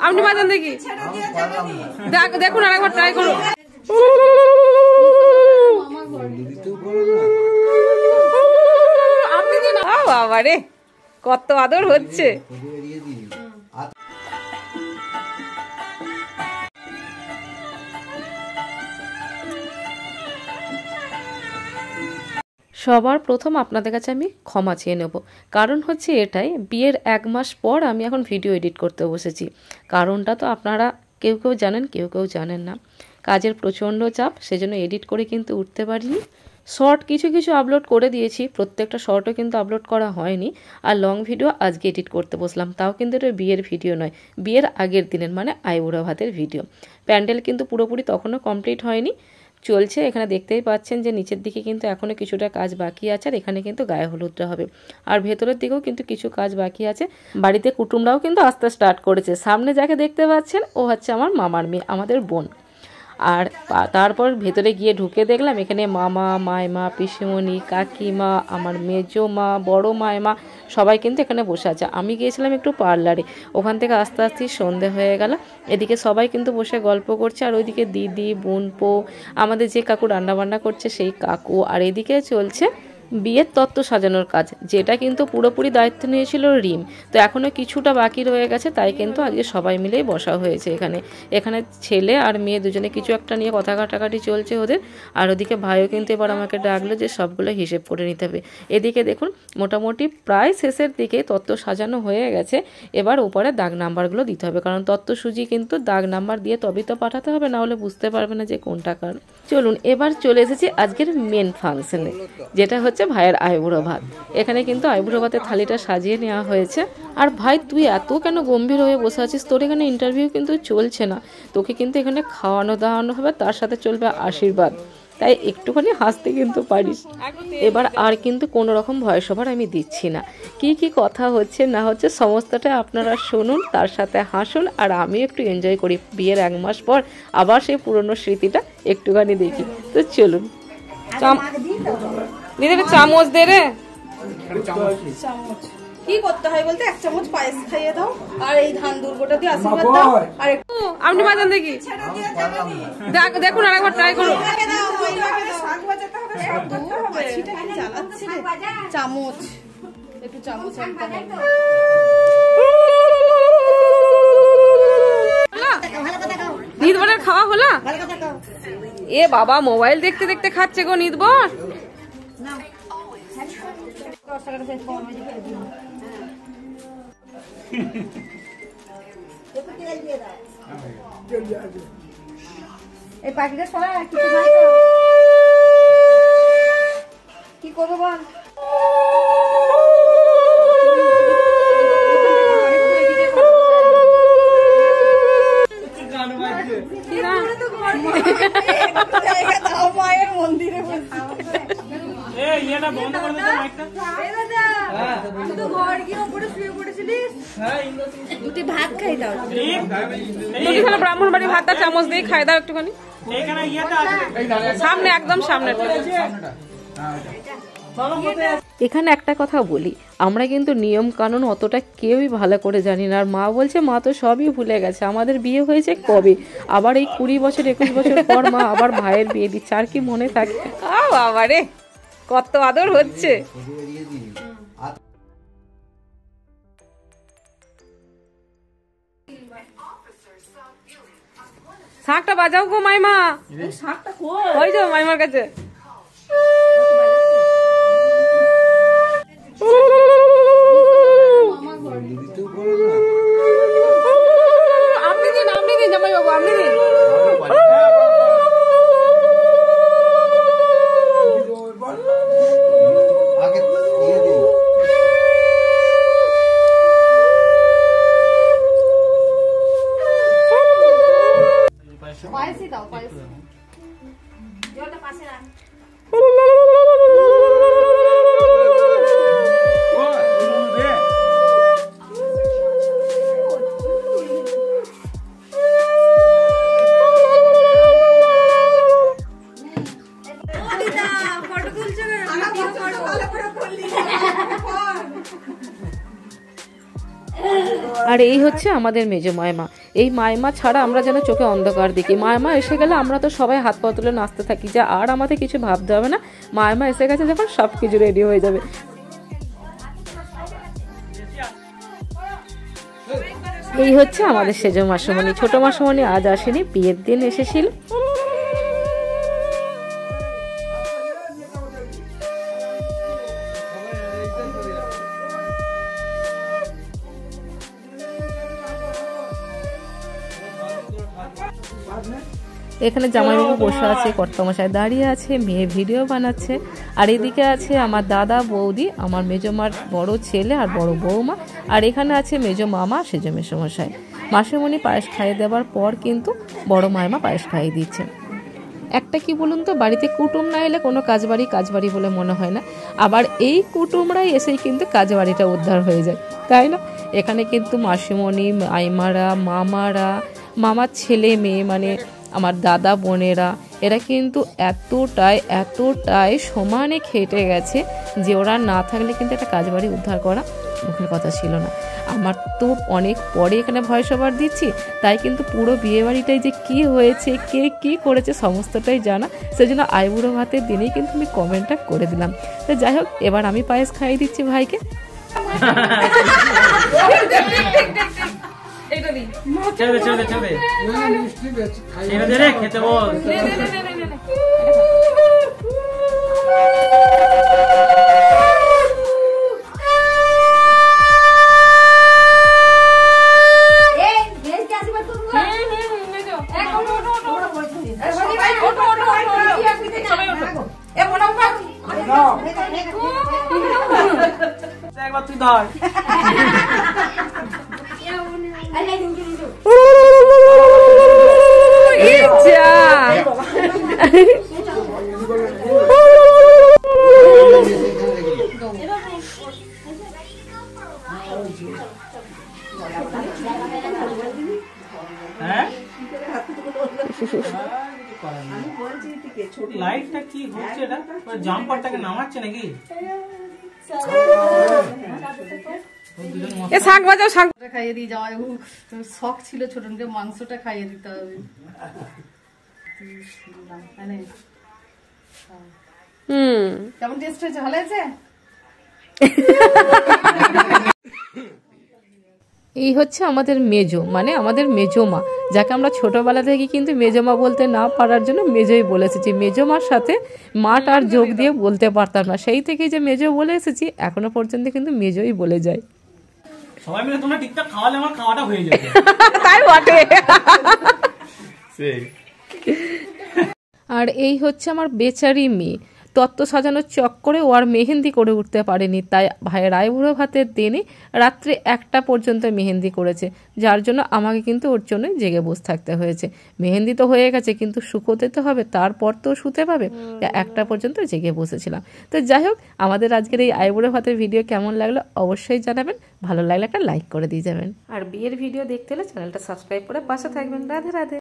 আপনি বাজান দেখি, দেখুন আরেকবার ট্রাই করুন। আপনি দিন। বাবা রে, কত আদর হচ্ছে। সবার প্রথম আপনাদের কাছে আমি ক্ষমা চেয়ে নেব, কারণ হচ্ছে এটাই, বিয়ের 1 মাস পর আমি এখন ভিডিও এডিট করতে বসেছি। কারণটা তো আপনারা কেউ কেউ জানেন, কেউ কেউ জানেন না। কাজের প্রচণ্ড চাপ, সেজন্য এডিট করে কিন্তু উঠতে পারিনি। শর্ট কিছু কিছু আপলোড করে দিয়েছি, প্রত্যেকটা শর্টও কিন্তু আপলোড করা হয়নি। আর লং ভিডিও আজকে এডিট করতে বসলাম, তাও কিন্তু এটা বিয়ের ভিডিও নয়, বিয়ের আগের দিনের মানে আইবুড়ো ভাতের ভিডিও। প্যান্ডেল কিন্তু পুরোপুরি তখনও কমপ্লিট হয়নি, চলছে। এখানে দেখতেই পাচ্ছেন যে নিচের দিকে কিন্তু এখনও কিছুটা কাজ বাকি আছে, আর এখানে কিন্তু গায়ে হলুদটা হবে। আর ভেতরের দিকেও কিন্তু কিছু কাজ বাকি আছে। বাড়িতে কুটুমরাও কিন্তু আসতে স্টার্ট করেছে। সামনে যাকে দেখতে পাচ্ছেন ও হচ্ছে আমার মামার মেয়ে, আমাদের বোন। আর তারপর ভেতরে গিয়ে ঢুকে দেখলাম এখানে মামা, মাইমা, পিসিমণি, কাকিমা, আমার মেজো মা, বড় মাইমা সবাই কিন্তু এখানে বসে আছে। আমি গিয়েছিলাম একটু পার্লারে, ওখান থেকে আস্তে আস্তে সন্ধে হয়ে গেল। এদিকে সবাই কিন্তু বসে গল্প করছে, আর ওইদিকে দিদি, বোনপো, আমাদের যে কাকু রান্নাবান্না করছে সেই কাকু, আর এদিকে চলছে বিয়ের তত্ত্ব সাজানোর কাজ, যেটা কিন্তু পুরোপুরি দায়িত্ব নিয়েছিল রিম। তো এখনও কিছুটা বাকি রয়ে গেছে, তাই কিন্তু আজকে সবাই মিলেই বসা হয়েছে এখানে। এখানে ছেলে আর মেয়ে দুজনে কিছু একটা নিয়ে কথা কাটাকাটি চলছে ওদের। আর ওদিকে ভাইও কিন্তু এবার আমাকে ডাকলো যে সবগুলো হিসেব করে নিতে হবে। এদিকে দেখুন মোটামুটি প্রায় শেষের দিকে তত্ত্ব সাজানো হয়ে গেছে। এবার উপরে দাগ নাম্বারগুলো দিতে হবে, কারণ তত্ত্ব সুজি কিন্তু দাগ নাম্বার দিয়ে তবেই তো পাঠাতে হবে, না হলে বুঝতে পারবে না যে কোনটা কার। চলুন এবার চলে এসেছি আজকের মেন ফাংশনে, যেটা হচ্ছে ভাইয়ের আইবুড়ো ভাত। এখানে কিন্তু আইবুড়ো ভাতের থালিটা সাজিয়ে নেওয়া হয়েছে। আর ভাই তুই এত কেন গম্ভীর হয়ে বসে আছিস? তোর এখানে ইন্টারভিউ কিন্তু চলছে না, তোকে কিন্তু এখানে খাওয়ানো দাওয়ানো হবে, তার সাথে চলবে আশীর্বাদ, তাই একটুখানি হাসতে কিন্তু পারিস। এবার আর কিন্তু কোনো রকম ভয়েস ওভার আমি দিচ্ছি না। কি কি কথা হচ্ছে না হচ্ছে সমস্তটা আপনারা শুনুন, তার সাথে হাসুন, আর আমি একটু এনজয় করি। বিয়ের 1 মাস পর আবার সেই পুরনো স্মৃতিটা একটুখানি দেখি। তো চলুন। দিদি চামচ দে রে। কি করতে হয় বলতে 1 চামচ পায়েস খাইয়ে দাও, আর এই ধান দুর্গটা দিয়ে আশীর্বাদ দাও। আর আপনি বাজান দেখি, দেখুন আরেকবার ট্রাই করুন। চামচ একটু চামচ আনতে হবে। নিদবরের খাওয়া হলো? এ বাবা মোবাইল দেখতে দেখতে খাচ্ছে গো নিদবর। এই পাখিটা সবাই কিছু খাই তো কি করবো বল? মায়ের মন্দিরে দুটি ভাত খাই দাও, ব্রাহ্মণ বাড়ি ভাতটা চামচ দিয়ে খাই দাও একটুখানি। সামনে একদম সামনে। এখানে একটা কথা বলি, আমরা কিন্তু নিয়ম কানুন অতটা কেউই ভালো করে জানি না। আর মা বলছে মা তো সবই ভুলে গেছে, আমাদের বিয়ে হয়েছে কবে, আবার এই 20 বছর 21 বছর পর মা আবার ভাইয়ের বিয়ে দিচ্ছে, আর কি মনে থাকে? বাবা রে, কত আদর হচ্ছে। শাঁখটা বাজাও গো মাইমা। ওই তো মাইমার কাছে। আপনি দিন জামাই বাবু, আপনি দিন। পায়েসই দাও, পায়েস জলটা পাশে রাখ। আর এই হচ্ছে আমাদের মেজো মায়মা। এই মায়মা ছাড়া আমরা যেন চোখে অন্ধকার দেখি। মায়মা এসে গেলে আমরা তো সবাই হাত পা তুলে নাচতে থাকি, যে আর আমাদের কিছু ভাবতে হবে না, মায়মা এসে গেছে যখন সব কিছু রেডি হয়ে যাবে। এই হচ্ছে আমাদের সেজ মাসুমণি। ছোট মাসুমণি আজ আসেনি, বিয়ের দিন এসেছিল। এখানে জামাইবাবু বসে আছে, কর্তামশাই দাঁড়িয়ে আছে, মেয়ে ভিডিও বানাচ্ছে। আর এদিকে আছে আমার দাদা বৌদি, আমার মেজমার বড় ছেলে আর বড় বৌমা। আর এখানে আছে মেজো মামা, সেজো মেসোমশাই। মাসিমণি পায়েস খাইয়ে দেওয়ার পর কিন্তু বড় মায়মা পায়েস খাইয়ে দিচ্ছে। একটা কি বলুন তো, বাড়িতে কুটুম না এলে কোনো কাজবাড়ি বলে মনে হয় না। আবার এই কুটুমরাই এসেই কিন্তু কাজবাড়িটা উদ্ধার হয়ে যায়, তাই না? এখানে কিন্তু মাসিমণি, আইমারা, মামারা, মামার ছেলে মেয়ে মানে আমার দাদা বোনেরা, এরা কিন্তু এতটাই সমানে খেটে গেছে যে ওরা না থাকলে কিন্তু একটা কাজবাড়ি উদ্ধার করা মুখের কথা ছিল না। আমার তো অনেক পরে এখানে ভয়েস ওভার দিচ্ছি, তাই কিন্তু পুরো বিয়ে বাড়িটাই যে কি হয়েছে, কে কি করেছে সমস্তটাই জানা, সেজন্য আইবুড়ো ভাতের দিনেই কিন্তু আমি কমেন্টটা করে দিলাম। তো যাই হোক, এবার আমি পায়েস খাইয়ে দিচ্ছি ভাইকে। একবার তুই ধর। লাইটটা কি হচ্ছে, এটা জাম্পারটাকে নামাচ্ছে নাকি? শাক বাজাও, শাকটা খাইয়ে দিয়ে যাওয়া। শখ ছিল ছোটনকে মাংসটা খাইয়ে দিতে হবে। কেমন টেস্ট হয়েছে? ভালো হয়েছে? এই হচ্ছে আমাদের মেজো, মানে আমাদের মেজমা, যাকে আমরা ছোটবেলা থেকে কিন্তু মেজমা বলতে না পারার জন্য মেজোই বলে এসেছি। মেজমার সাথে মাঠ আর যোগ দিয়ে বলতে পারতাম না, সেই থেকেই যে মেজো বলে এসেছি, এখনো পর্যন্ত কিন্তু মেজোই বলে যায়। সবাই মিলে তোমরা ঠিকঠাক খাওয়ালে আমার খাওয়াটা হয়ে যাবে। তাই বটে। আর এই হচ্ছে আমার বেচারি মেয়ে, তত্ত্ব সাজানোর চক্করে ও আর মেহেন্দি করে উঠতে পারেনি, তাই ভাইয়ের আইবুড়ো ভাতের দিনই রাত্রে 1টা পর্যন্ত মেহেন্দি করেছে, যার জন্য আমাকে কিন্তু ওর জন্য জেগে বসে থাকতে হয়েছে। মেহেন্দি তো হয়ে গেছে, কিন্তু শুকোতে তো হবে, তারপর তো শুতে পাবে, 1টা পর্যন্ত জেগে বসেছিলাম। তো যাই হোক, আমাদের আজকের এই আইবুড়ো ভাতের ভিডিও কেমন লাগলো অবশ্যই জানাবেন, ভালো লাগলে একটা লাইক করে দিয়ে যাবেন। আর বিয়ের ভিডিও দেখতে হলে চ্যানেলটা সাবস্ক্রাইব করে পাশে থাকবেন। রাধে রাধে।